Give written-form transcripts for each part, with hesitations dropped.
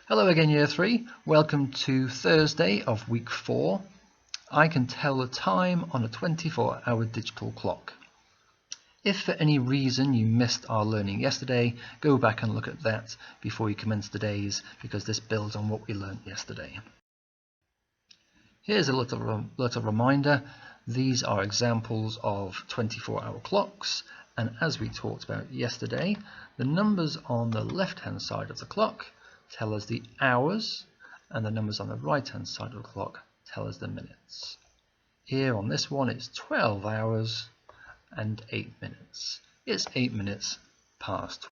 Hello again, Year 3. Welcome to Thursday of Week 4. I can tell the time on a 24-hour digital clock. If for any reason you missed our learning yesterday, go back and look at that before you commence today's, because this builds on what we learned yesterday. Here's a little reminder. These are examples of 24-hour clocks, and as we talked about yesterday, the numbers on the left-hand side of the clock tell us the hours, and the numbers on the right-hand side of the clock tell us the minutes. Here on this one it's 12 hours and 8 minutes. It's 8 minutes past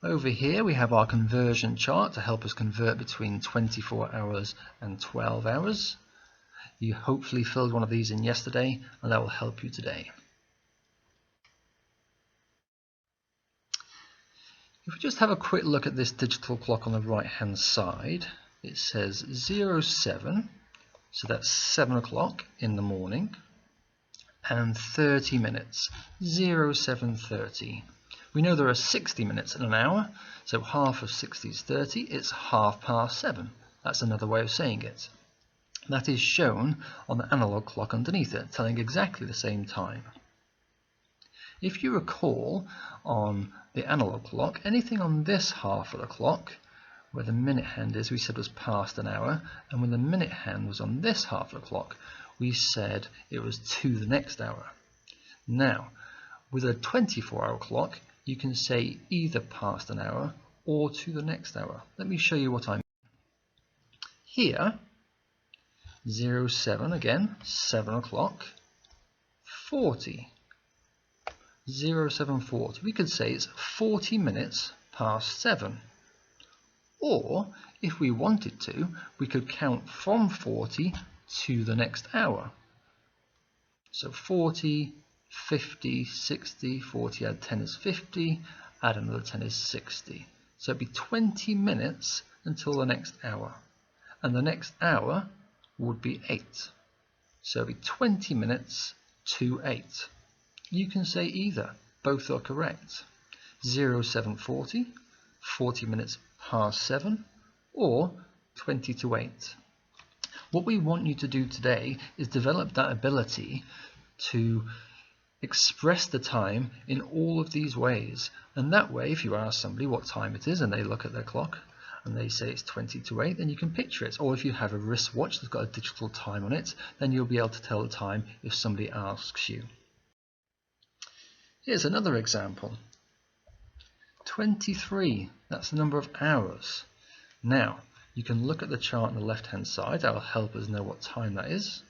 12. Over here we have our conversion chart to help us convert between 24 hours and 12 hours. You hopefully filled one of these in yesterday, and that will help you today. If we just have a quick look at this digital clock on the right hand side, it says 07, so that's 7 o'clock in the morning, and 30 minutes, 07:30. We know there are 60 minutes in an hour, so half of 60 is 30, it's 7:30. That's another way of saying it. That is shown on the analog clock underneath it, telling exactly the same time. If you recall, on the analog clock, anything on this half of the clock, where the minute hand is, we said was past an hour, and when the minute hand was on this half of the clock, we said it was to the next hour. Now, with a 24-hour clock, you can say either past an hour or to the next hour. Let me show you what I mean. Here, 07 again, 7 o'clock, 40. 07:40. We could say it's 40 minutes past 7. Or, if we wanted to, we could count from 40 to the next hour. So 40, 50, 60, 40 add 10 is 50, add another 10 is 60. So it'd be 20 minutes until the next hour. And the next hour would be 8. So it'd be 20 minutes to 8. You can say either, both are correct. 07:40, 40 minutes past 7, or 20 to 8. What we want you to do today is develop that ability to express the time in all of these ways. And that way, if you ask somebody what time it is and they look at their clock and they say it's 20 to 8, then you can picture it. Or if you have a wristwatch that's got a digital time on it, then you'll be able to tell the time if somebody asks you. Here's another example. 23, that's the number of hours. Now, you can look at the chart on the left-hand side, that will help us know what time that is.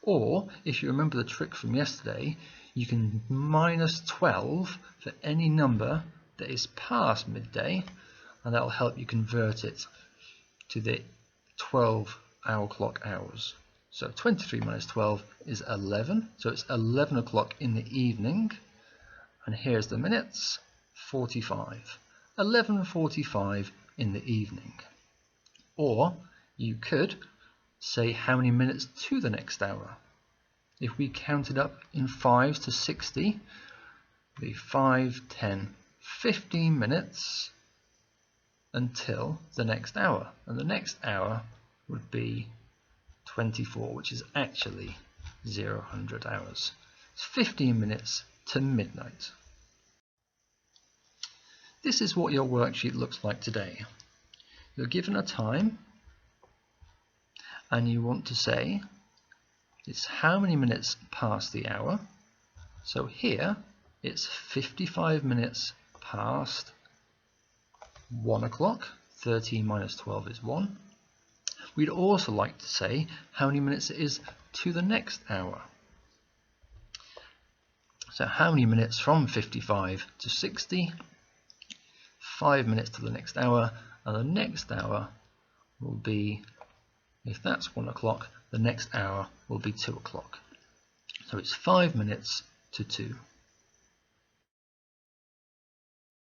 Or, if you remember the trick from yesterday, you can minus 12 for any number that is past midday, and that will help you convert it to the 12-hour clock hours. So 23 minus 12 is 11, so it's 11 o'clock in the evening. And here's the minutes, 45. 11:45 in the evening. Or you could say how many minutes to the next hour. If we counted up in 5s to 60, the 5, 10, 15 minutes until the next hour. And the next hour would be 24, which is actually 0-100 hours. It's 15 minutes to midnight. This is what your worksheet looks like today. You're given a time and you want to say it's how many minutes past the hour. So here it's 55 minutes past 1 o'clock. 13 minus 12 is 1. We'd also like to say how many minutes it is to the next hour. So how many minutes from 55 to 60? 5 minutes to the next hour, and the next hour will be, if that's 1 o'clock, the next hour will be 2 o'clock. So it's 5 minutes to 2.